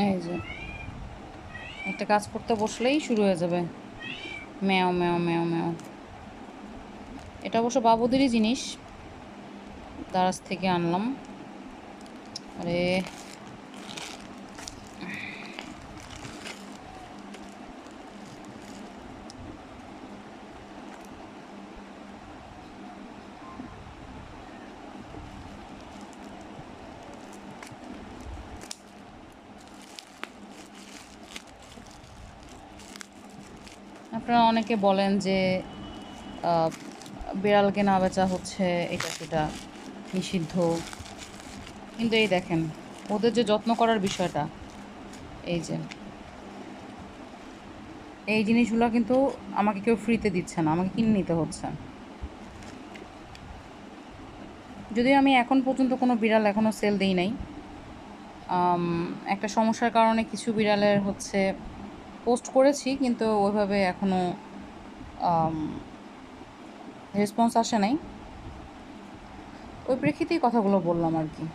এই যে একটা কাজ করতে বসলেই শুরু হয়ে যাবে ম্যাও ম্যাও ম্যাও ম্যাও। এটা অবশ্য বাবুদেরই জিনিস, দারাজ থেকে আনলাম। আরে আপনারা অনেকে বলেন যে আহ, বিড়ালকে না বেচা হচ্ছে এটা সেটা নিষিদ্ধ, কিন্তু এই দেখেন ওদের যে যত্ন করার বিষয়টা, এই যে এই জিনিসগুলো কিন্তু আমাকে কেউ ফ্রিতে দিচ্ছে না, আমাকে কিনে নিতে হচ্ছে। যদিও আমি এখন পর্যন্ত কোনো বিড়াল এখনও সেল দিই নাই। আম, একটা সমস্যার কারণে কিছু বিড়ালের হচ্ছে পোস্ট করেছি, কিন্তু ওইভাবে এখনও রেসপন্স আসে নাই। ওই প্রেক্ষিতেই কথাগুলো বললাম আর কি।